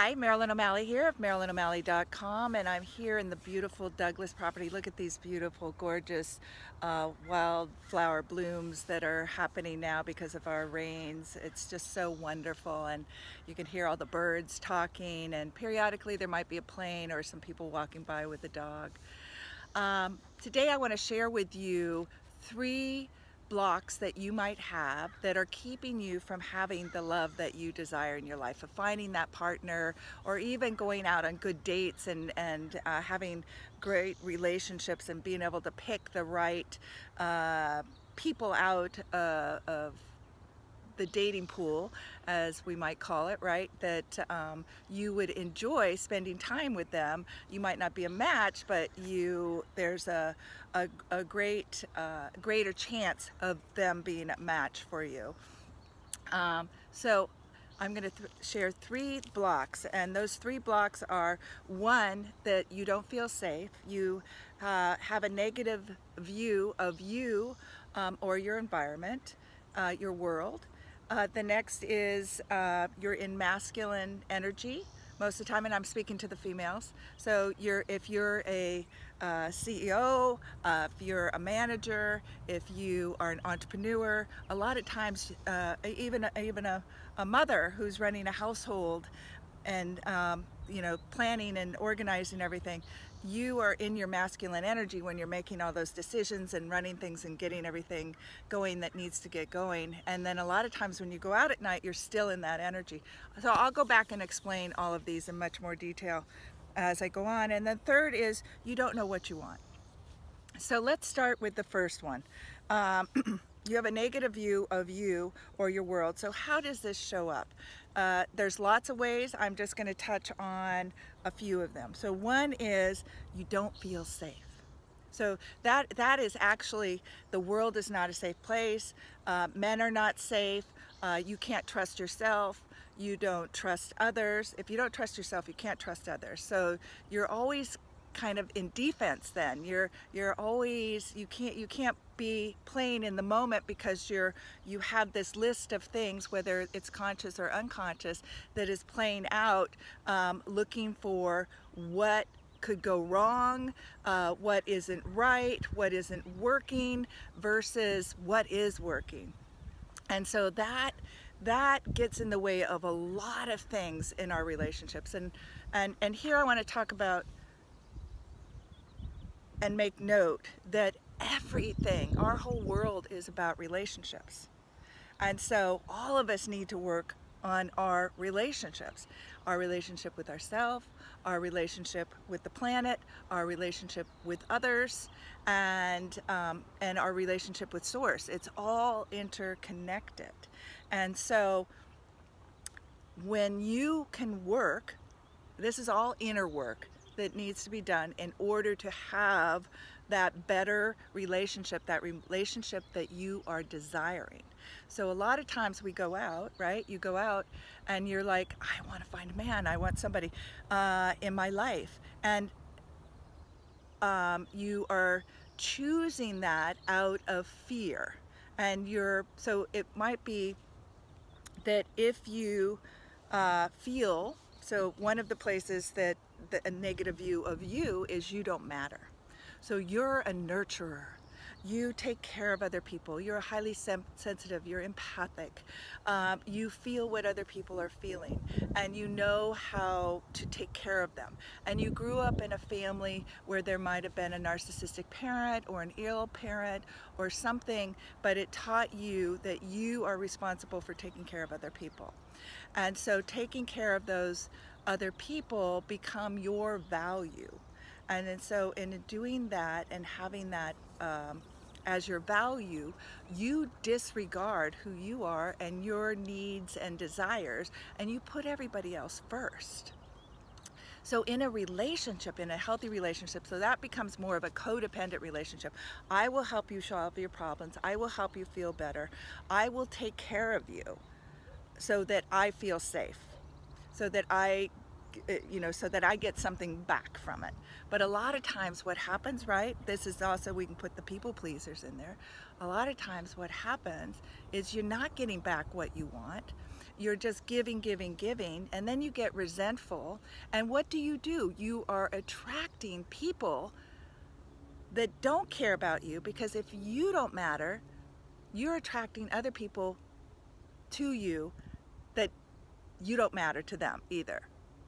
Hi, Marilyn O'Malley here of MarilynO'Malley.com, and I'm here in the beautiful Douglas property. Look at these beautiful, gorgeous wildflower blooms that are happening now because of our rains. It's just so wonderful, and you can hear all the birds talking, and periodically there might be a plane or some people walking by with a dog. Today I want to share with you 3 blocks that you might have that are keeping you from having the love that you desire in your life, of finding that partner, or even going out on good dates and having great relationships and being able to pick the right people out of the dating pool, as we might call it, right? That you would enjoy spending time with them. You might not be a match, but there's a greater chance of them being a match for you. So I'm going to share 3 blocks, and those 3 blocks are: 1, that you don't feel safe. You have a negative view of you or your environment, your world. The next is you're in masculine energy most of the time, and I'm speaking to the females. So if you're a CEO, if you're a manager, if you are an entrepreneur, a lot of times even a mother who's running a household and planning and organizing everything, you are in your masculine energy when you're making all those decisions and running things and getting everything going that needs to get going. And then a lot of times when you go out at night, you're still in that energy. So I'll go back and explain all of these in much more detail as I go on. And then 3rd is you don't know what you want. So let's start with the first one. You have a negative view of you or your world. So how does this show up? There's lots of ways. I'm just going to touch on a few of them. So 1 is you don't feel safe. So that is actually, the world is not a safe place. Men are not safe. You can't trust yourself. You don't trust others. If you don't trust yourself, you can't trust others. So you're always kind of in defense then. You're always, you can't be playing in the moment because you have this list of things, whether it's conscious or unconscious, that is playing out, looking for what could go wrong, what isn't right, what isn't working versus what is working. And so that gets in the way of a lot of things in our relationships. And here I want to talk about and make note that everything, our whole world, is about relationships. And so all of us need to work on our relationships with ourselves, our relationship with the planet, our relationship with others, and our relationship with Source. It's all interconnected. And so when you can work, this is all inner work that needs to be done in order to have that better relationship, that relationship that you are desiring. So a lot of times we go out, right? You go out and you're like, I want to find a man, I want somebody in my life. And you are choosing that out of fear. And so it might be that if you feel, so one of the places that a negative view of you is you don't matter. So you're a nurturer. You take care of other people. You're highly sensitive. You're empathic. You feel what other people are feeling, and you know how to take care of them. And you grew up in a family where there might have been a narcissistic parent or an ill parent or something, but it taught you that you are responsible for taking care of other people. And so taking care of those other people become your value. And then so in doing that and having that as your value, you disregard who you are and your needs and desires, and you put everybody else first. So in a relationship, in a healthy relationship, so that becomes more of a codependent relationship. I will help you solve your problems. I will help you feel better. I will take care of you so that I feel safe, so that I get something back from it. But a lot of times what happens, right, this is also, we can put the people pleasers in there. A lot of times what happens is you're not getting back what you want. you're just giving, giving, giving, and then you get resentful. And what do? You are attracting people that don't care about you, because if you don't matter, you're attracting other people to you that you don't matter to them either,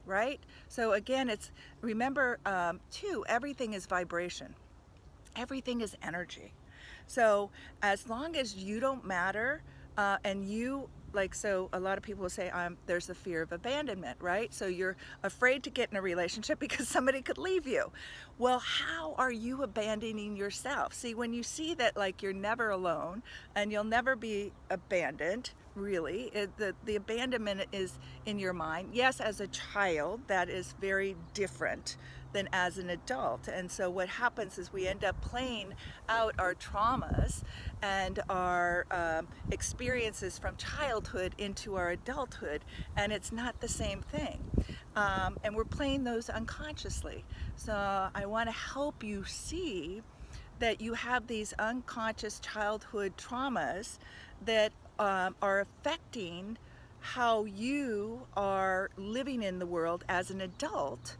right? So again, remember too, everything is vibration. Everything is energy. So as long as you don't matter, and you, so a lot of people will say, there's the fear of abandonment, right? So you're afraid to get in a relationship because somebody could leave you. Well, how are you abandoning yourself? See, when you see that you're never alone and you'll never be abandoned, really, the abandonment is in your mind. Yes, as a child, that is very different than as an adult. And so what happens is we end up playing out our traumas and our experiences from childhood into our adulthood, and it's not the same thing. And we're playing those unconsciously. So I want to help you see that you have these unconscious childhood traumas that are affecting how you are living in the world as an adult,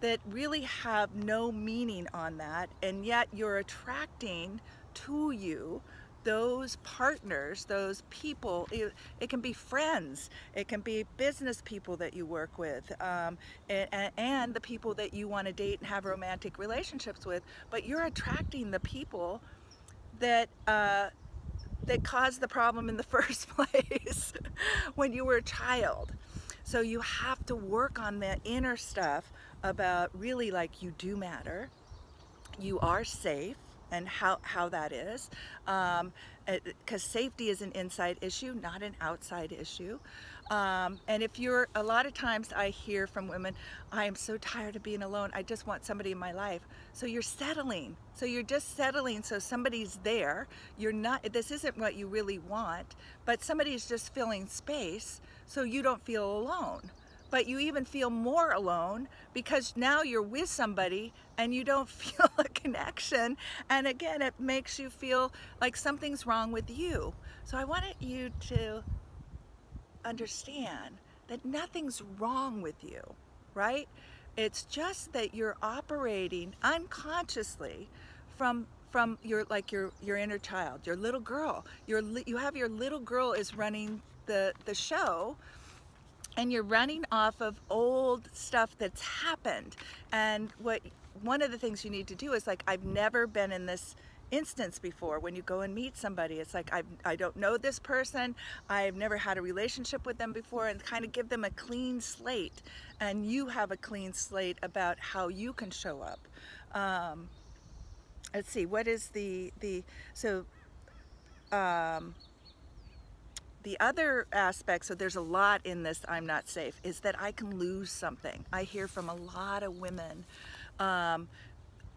that really have no meaning on that, and yet you're attracting to you those partners, those people. It can be friends, it can be business people that you work with, and the people that you want to date and have romantic relationships with, but you're attracting the people that that caused the problem in the first place when you were a child. So you have to work on the inner stuff about really, you do matter, you are safe, and how that is, because safety is an inside issue, not an outside issue. And if you're, a lot of times I hear from women, I am so tired of being alone, I just want somebody in my life. So you're settling. So you're just settling so somebody's there. You're not, this isn't what you really want, but somebody's just filling space so you don't feel alone. But you even feel more alone because now you're with somebody and you don't feel a connection. And again, it makes you feel like something's wrong with you. So I wanted you to understand that nothing's wrong with you, right? It's just that you're operating unconsciously from your inner child, your little girl. You have your little girl is running the show, and you're running off of old stuff that's happened. And one of the things you need to do is I've never been in this instance before. When you go and meet somebody, it's I don't know this person, I've never had a relationship with them before, and kind of give them a clean slate, and you have a clean slate about how you can show up. Let's see, what is the other aspect, so there's a lot in this I'm not safe, is that I can lose something. I hear from a lot of women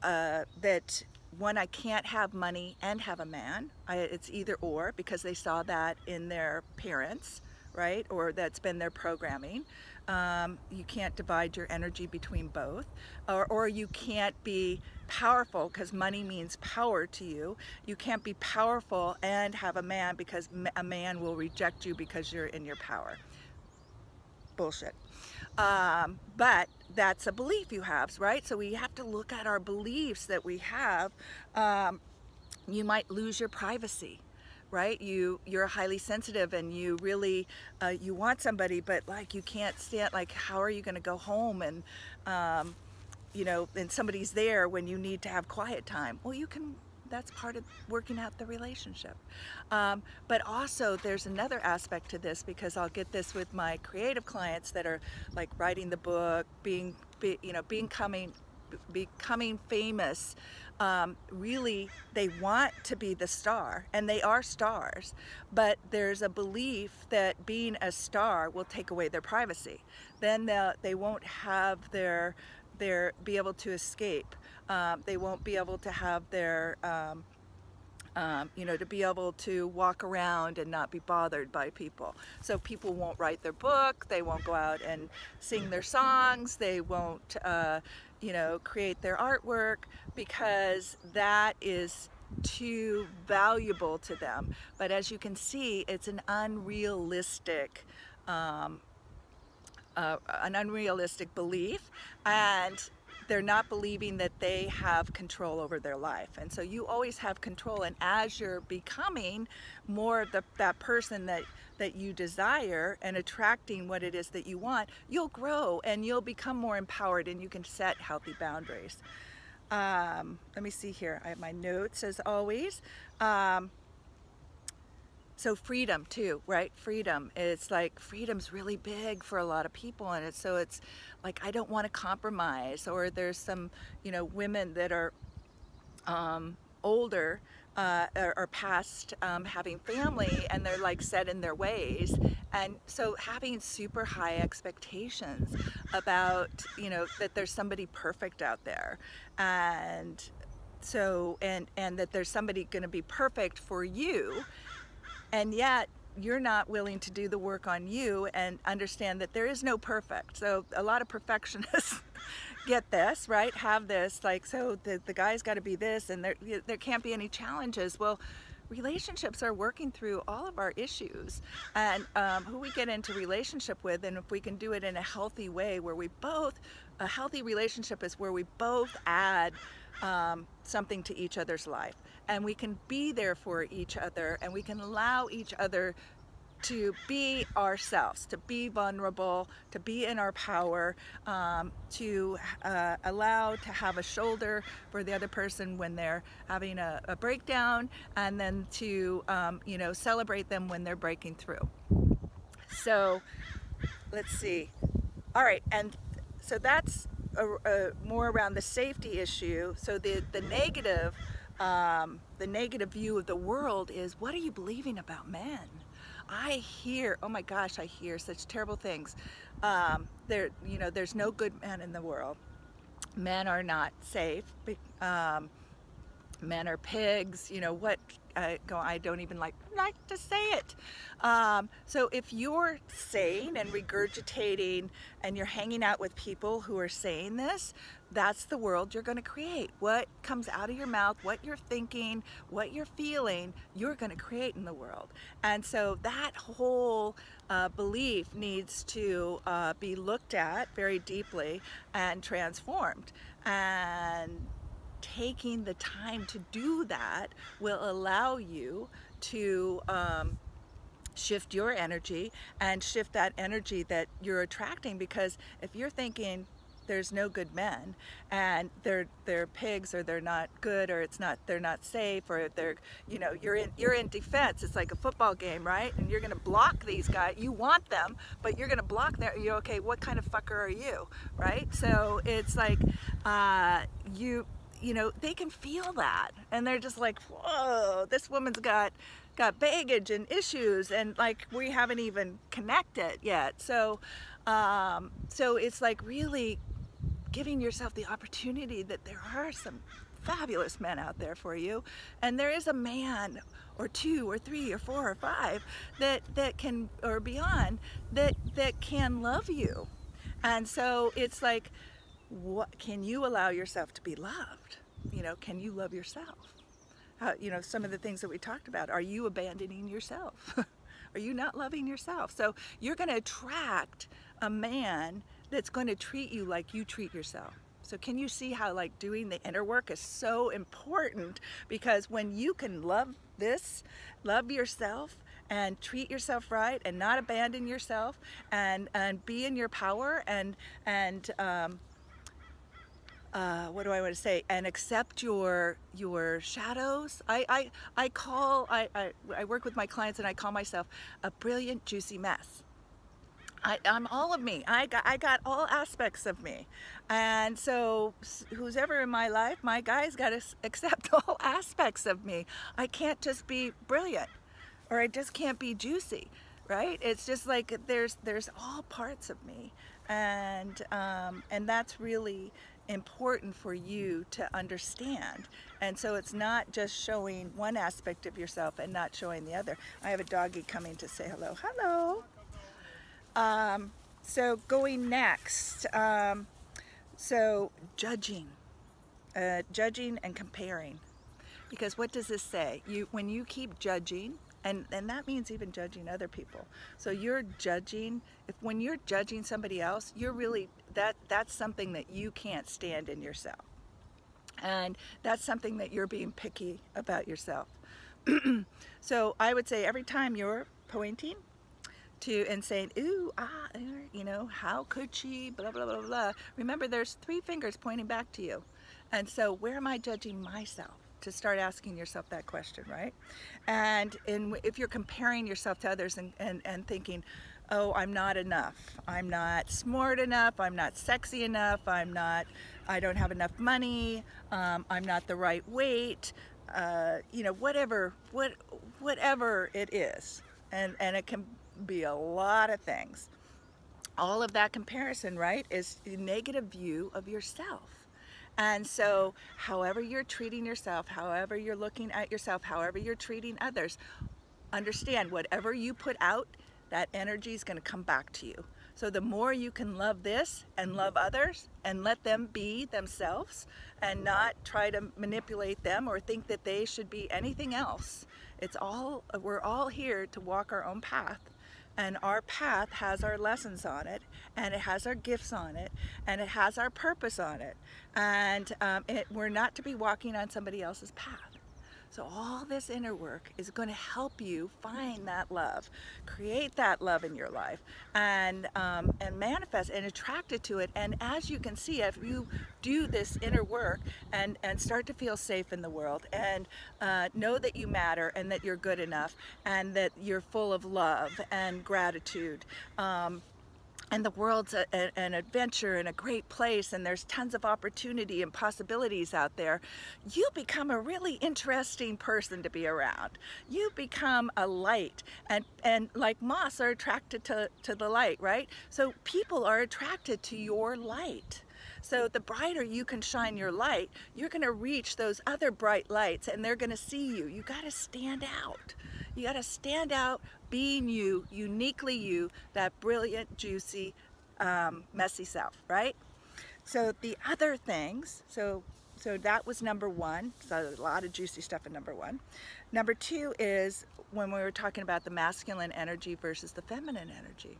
that, one, I can't have money and have a man. It's either or, because they saw that in their parents, right? Or that's been their programming. You can't divide your energy between both. Or you can't be powerful, because money means power to you. You can't be powerful and have a man, because a man will reject you because you're in your power. Bullshit. But that's a belief you have, right? So we have to look at our beliefs that we have. You might lose your privacy, right? You're highly sensitive, and you really you want somebody, but you can't stand, how are you going to go home and and somebody's there when you need to have quiet time? Well, you can. That's part of working out the relationship. But also there's another aspect to this, because I'll get this with my creative clients that are writing the book, becoming famous. Really, they want to be the star, and they are stars, but there's a belief that being a star will take away their privacy. Then they won't have be able to escape. They won't be able to have their, to be able to walk around and not be bothered by people. So people won't write their book, they won't go out and sing their songs, they won't, create their artwork, because that is too valuable to them. But as you can see, it's an unrealistic an unrealistic belief, and they're not believing that they have control over their life. And so you always have control, and as you're becoming more of that person that you desire and attracting what it is that you want, you'll grow and you'll become more empowered, and you can set healthy boundaries. Let me see here, I have my notes as always. So freedom too, right? Freedom. It's like freedom's really big for a lot of people, and it's like, I don't want to compromise. Or there's some, women that are older or past having family, and they're like set in their ways, and so having super high expectations about that there's somebody perfect out there, and so and that there's somebody going to be perfect for you. And yet you're not willing to do the work on you and understand that there is no perfect. So a lot of perfectionists get this, right? Have this, like, so the guy's got to be this, and there can't be any challenges. Well, relationships are working through all of our issues, and who we get into relationship with, and if we can do it in a healthy way where a healthy relationship is where we both add something to each other's life, and we can be there for each other, and we can allow each other to be ourselves, to be vulnerable, to be in our power, to allow to have a shoulder for the other person when they're having a breakdown, and then to celebrate them when they're breaking through. So let's see. All right, and so that's more around the safety issue. So the negative view of the world is, what are you believing about men? I hear, oh my gosh, I hear such terrible things. There's no good men in the world. Men are not safe. Men are pigs. I don't even like to say it. So if you're saying and regurgitating and you're hanging out with people who are saying this, that's the world you're going to create. What comes out of your mouth, what you're thinking, what you're feeling, you're going to create in the world. And so that whole belief needs to be looked at very deeply and transformed. And taking the time to do that will allow you to shift your energy and shift that energy that you're attracting. Because if you're thinking there's no good men, and they're pigs, or they're not good, or they're not safe, or you're in defense. It's like a football game, right? And you're gonna block these guys. You want them, but you're gonna block them. You're okay. What kind of fucker are you, right? So it's like they can feel that, and they're just like, whoa, this woman's got baggage and issues, and like we haven't even connected yet. So it's like really giving yourself the opportunity that there are some fabulous men out there for you, and there is a man or two or three or four or five that can, or beyond, that can love you. And so it's like, what can you allow yourself to be loved? Can you love yourself? Some of the things that we talked about. Are you abandoning yourself? Are you not loving yourself? So you're going to attract a man that's going to treat you like you treat yourself. So can you see how like doing the inner work is so important? Because when you can love yourself and treat yourself right, and not abandon yourself, and be in your power, and what do I want to say? And accept your shadows. I work with my clients, and I call myself a brilliant, juicy mess. I'm all of me. I got all aspects of me, and so who's ever in my life, my guy's got to accept all aspects of me. I can't just be brilliant, or I just can't be juicy, right? It's just like there's all parts of me, and that's really important for you to understand. And so it's not just showing one aspect of yourself and not showing the other. I have a doggy coming to say hello. Hello. So going next, so judging and comparing, because what does this say? When you keep judging And that means even judging other people. So you're judging, when you're judging somebody else, you're really, that's something that you can't stand in yourself. And that's something that you're being picky about yourself. So I would say every time you're pointing to and saying, ooh, you know, how could she, blah, blah, blah, blah. Remember, there's 3 fingers pointing back to you. And so where am I judging myself? To start asking yourself that question, right? And if you're comparing yourself to others and thinking, oh, I'm not enough, I'm not smart enough, I'm not sexy enough, I don't have enough money, I'm not the right weight, you know, whatever it is, and it can be a lot of things. All of that comparison, right, is a negative view of yourself. And so however you're treating yourself, however you're looking at yourself, however you're treating others, understand whatever you put out, that energy is going to come back to you. So the more you can love this and love others and let them be themselves and not try to manipulate them or think that they should be anything else. We're all here to walk our own path. And our path has our lessons on it, and it has our gifts on it, and it has our purpose on it. And we're not to be walking on somebody else's path. So all this inner work is going to help you find that love, create that love in your life, and manifest and attract it to it. And as you can see, if you do this inner work and start to feel safe in the world and know that you matter and that you're good enough and that you're full of love and gratitude, and the world's an adventure and a great place, and there's tons of opportunity and possibilities out there, you become a really interesting person to be around. You become a light, and like moths are attracted to the light, right? So people are attracted to your light. So the brighter you can shine your light, you're going to reach those other bright lights, and they're going to see you. You got to stand out. You got to stand out, being you, uniquely you, that brilliant, juicy, messy self, right? So the other things, so that was number 1. So a lot of juicy stuff in number 1. Number 2 is when we were talking about the masculine energy versus the feminine energy.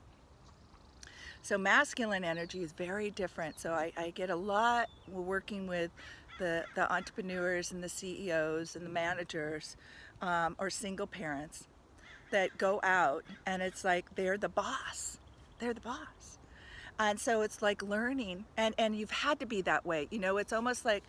So masculine energy is very different. So I get a lot working with the entrepreneurs and the CEOs and the managers, or single parents that go out, and it's like they're the boss. They're the boss. And so it's like learning, and you've had to be that way. You know, it's almost like,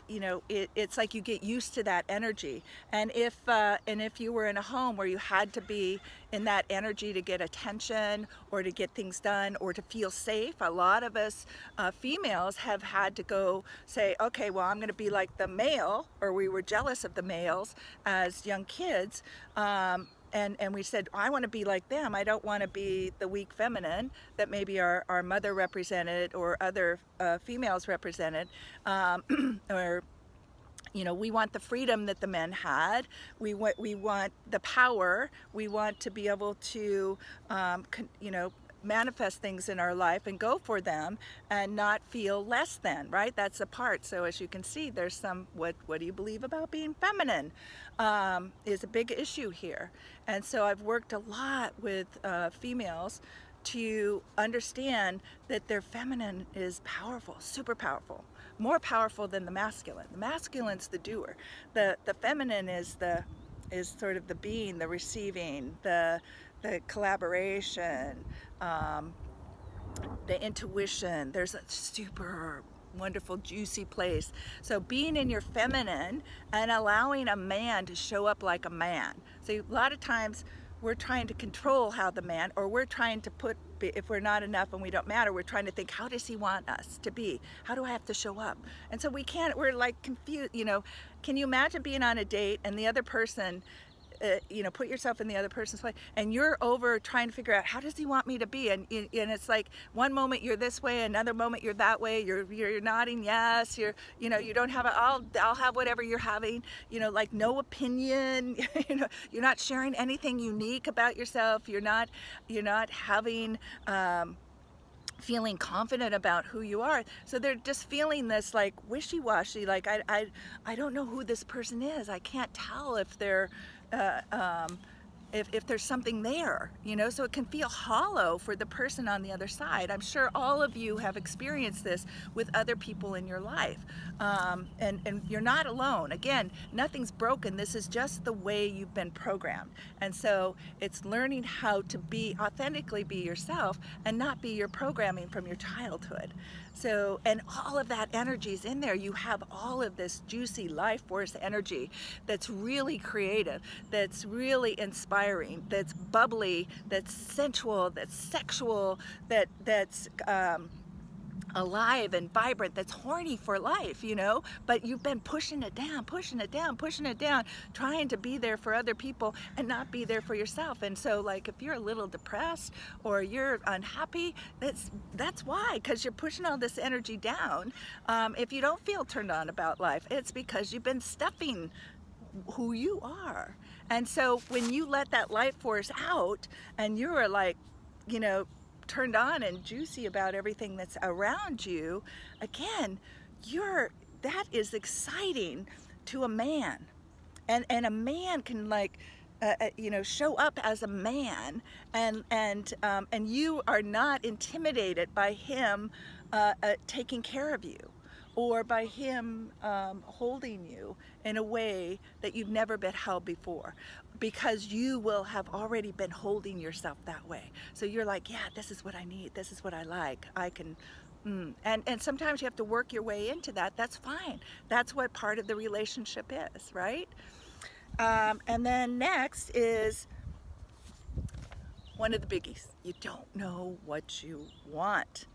you know, it's like you get used to that energy. And if you were in a home where you had to be in that energy to get attention or to get things done or to feel safe, a lot of us females have had to go say, okay, well, I'm going to be like the male, or we were jealous of the males as young kids. And we said, I want to be like them. I don't want to be the weak feminine that maybe our mother represented or other females represented. Or, you know, we want the freedom that the men had. We want the power. We want to be able to, you know, manifest things in our life and go for them and not feel less than, right? That's a part. So as you can see, there's some, what do you believe about being feminine is a big issue here. And so I've worked a lot with females to understand that their feminine is powerful, super powerful, more powerful than the masculine. The masculine's the doer. The feminine is sort of the being, the receiving, the collaboration, the intuition. There's a super wonderful, juicy place. So being in your feminine and allowing a man to show up like a man. So a lot of times we're trying to control how the man, or we're trying to put, if we're not enough and we don't matter, we're trying to think, how does he want us to be? How do I have to show up? And so we can't, we're like confused, you know. Can you imagine being on a date and the other person, you know, put yourself in the other person's place, and you're over trying to figure out, how does he want me to be? And it's like one moment you're this way, another moment you're that way. You're nodding yes. You know, you don't have a, I'll have whatever you're having. You know, like no opinion. You know, you're not sharing anything unique about yourself. You're not having. Feeling confident about who you are. So they're just feeling this like wishy-washy, like I don't know who this person is. I can't tell if they're if there's something there, you know, so it can feel hollow for the person on the other side. I'm sure all of you have experienced this with other people in your life. And you're not alone. Again, nothing's broken. This is just the way you've been programmed. And so it's learning how to be authentically be yourself and not be your programming from your childhood. So, and all of that energy is in there. You have all of this juicy life force energy that's really creative, that's really inspiring, that's bubbly, that's sensual, that's sexual, that's alive and vibrant, that's horny for life, you know, but you've been pushing it down, pushing it down, pushing it down, trying to be there for other people and not be there for yourself. And so, like, if you're a little depressed or you're unhappy, that's why, because you're pushing all this energy down. If you don't feel turned on about life, it's because you've been stuffing who you are. And so when you let that life force out and you're like, you know, turned on and juicy about everything that's around you, again, that is exciting to a man. And a man can, like, you know, show up as a man, and you are not intimidated by him taking care of you, or by him holding you in a way that you've never been held before, because you will have already been holding yourself that way. So you're like, yeah, this is what I need, this is what I like, I can, and sometimes you have to work your way into that. That's fine. That's what part of the relationship is, right? And then next is one of the biggies. You don't know what you want.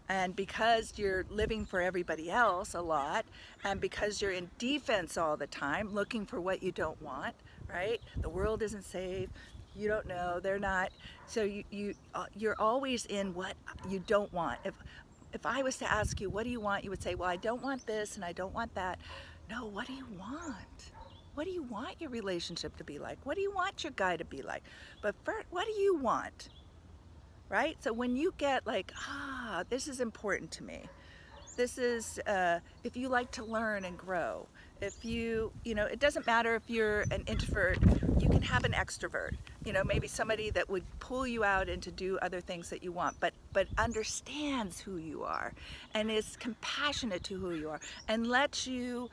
And because you're living for everybody else a lot, and because you're in defense all the time, looking for what you don't want, right? The world isn't safe, you don't know, they're not. So you're always in what you don't want. If I was to ask you, what do you want? You would say, well, I don't want this and I don't want that. No, what do you want? What do you want your relationship to be like? What do you want your guy to be like? But first, what do you want? Right? So when you get like, this is important to me. This is, if you like to learn and grow, if you know, it doesn't matter if you're an introvert, you can have an extrovert, you know, maybe somebody that would pull you out and to do other things that you want, but understands who you are and is compassionate to who you are, and lets you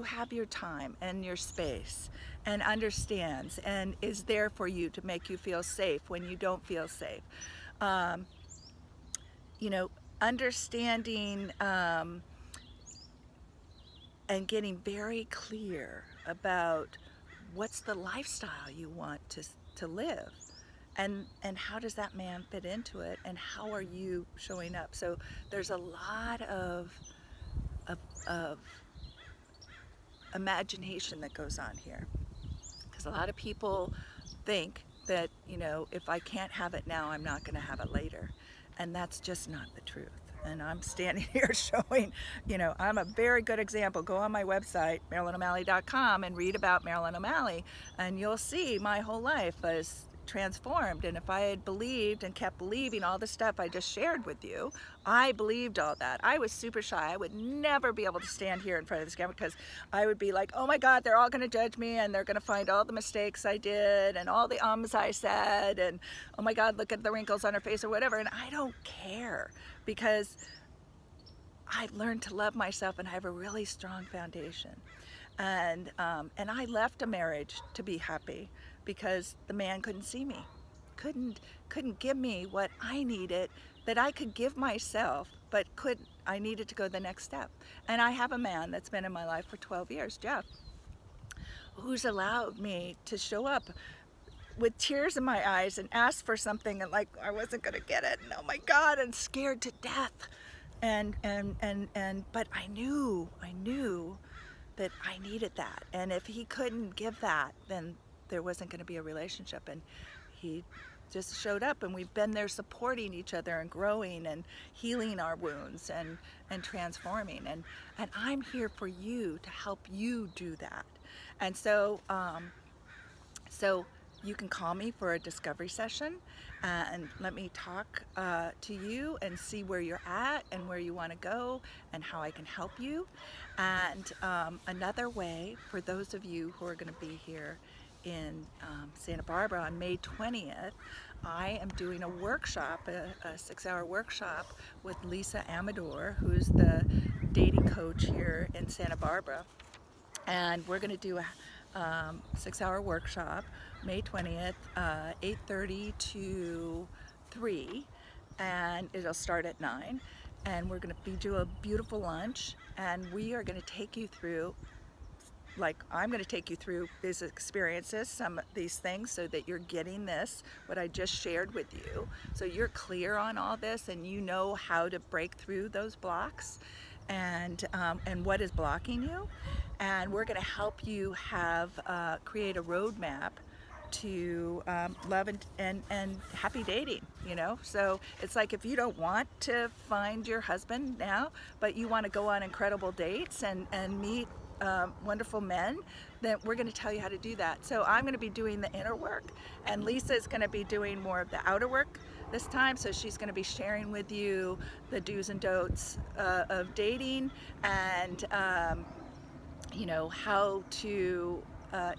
have your time and your space, and understands and is there for you to make you feel safe when you don't feel safe. You know, understanding and getting very clear about what's the lifestyle you want to live, and how does that man fit into it, and how are you showing up. So there's a lot of imagination that goes on here, because a lot of people think that, you know, if I can't have it now, I'm not going to have it later, and that's just not the truth. And I'm standing here showing, you know, I'm a very good example. Go on my website, MarilynO'Malley.com, and read about Marilyn O'Malley, and you'll see my whole life is transformed. And if I had believed and kept believing all the stuff I just shared with you, I believed all that. I was super shy. I would never be able to stand here in front of this camera, because I would be like, oh my God, they're all going to judge me, and they're going to find all the mistakes I did and all the ums I said, and oh my God, look at the wrinkles on her face or whatever. And I don't care, because I've learned to love myself and I have a really strong foundation. And I left a marriage to be happy, because the man couldn't see me, couldn't give me what I needed that I could give myself, but I needed to go the next step. And I have a man that's been in my life for 12 years, Jeff, who's allowed me to show up with tears in my eyes and ask for something, and like I wasn't gonna get it, and oh my God, and scared to death. But I knew that I needed that. And if he couldn't give that, then there wasn't going to be a relationship. And he just showed up, and we've been there supporting each other and growing and healing our wounds and transforming. And I'm here for you to help you do that. And so, so you can call me for a discovery session and let me talk to you and see where you're at and where you want to go and how I can help you. And another way for those of you who are going to be here in Santa Barbara on May 20th, I am doing a workshop, a 6-hour workshop with Lisa Amador, who's the dating coach here in Santa Barbara. And we're going to do a 6-hour workshop May 20th, 8:30 to 3, and it'll start at 9. And we're going to do a beautiful lunch, and we are going to take you through, like I'm going to take you through these experiences, some of these things, so that you're getting this, what I just shared with you, so you're clear on all this and you know how to break through those blocks and what is blocking you. And we're going to help you have create a roadmap to love and happy dating, you know. So it's like, if you don't want to find your husband now, but you want to go on incredible dates and meet wonderful men, then we're going to tell you how to do that. So I'm going to be doing the inner work, and Lisa is going to be doing more of the outer work this time. So she's going to be sharing with you the do's and don'ts of dating, and you know, how to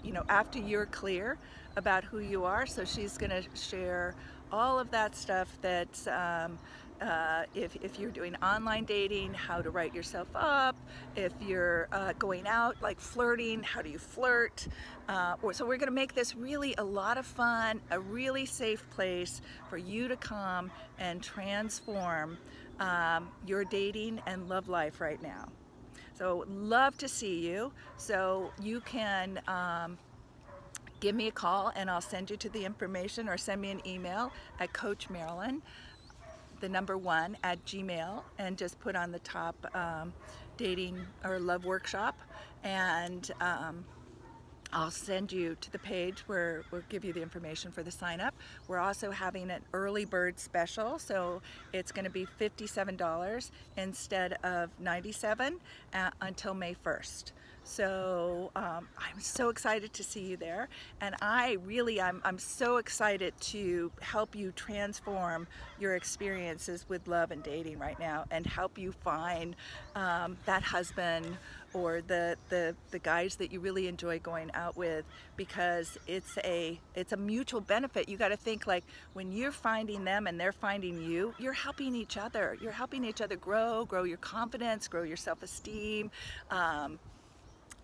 you know, after you're clear about who you are. So she's going to share all of that stuff that's if you're doing online dating, how to write yourself up. If you're going out, like flirting, how do you flirt? So we're going to make this really a lot of fun, a really safe place for you to come and transform your dating and love life right now. So love to see you. So you can give me a call and I'll send you to the information, or send me an email at Coach Marilyn, the number 1 at Gmail, and just put on the top dating or love workshop, and I'll send you to the page where we'll give you the information for the sign up. We're also having an early bird special, so it's going to be $57 instead of $97 until May 1st. So I'm so excited to see you there, and I'm so excited to help you transform your experiences with love and dating right now, and help you find that husband or the guys that you really enjoy going out with, because it's a mutual benefit. You got to think, like, when you're finding them and they're finding you, you're helping each other. You're helping each other grow your confidence, grow your self-esteem,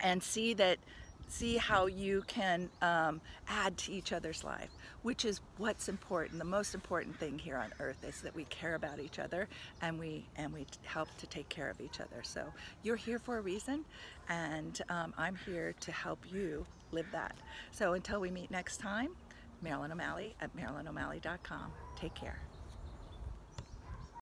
and see how you can add to each other's life, which is what's important. The most important thing here on earth is that we care about each other, and we help to take care of each other. So you're here for a reason, and I'm here to help you live that. So until we meet next time, Marilyn O'Malley at MarilynO'Malley.com. Take care.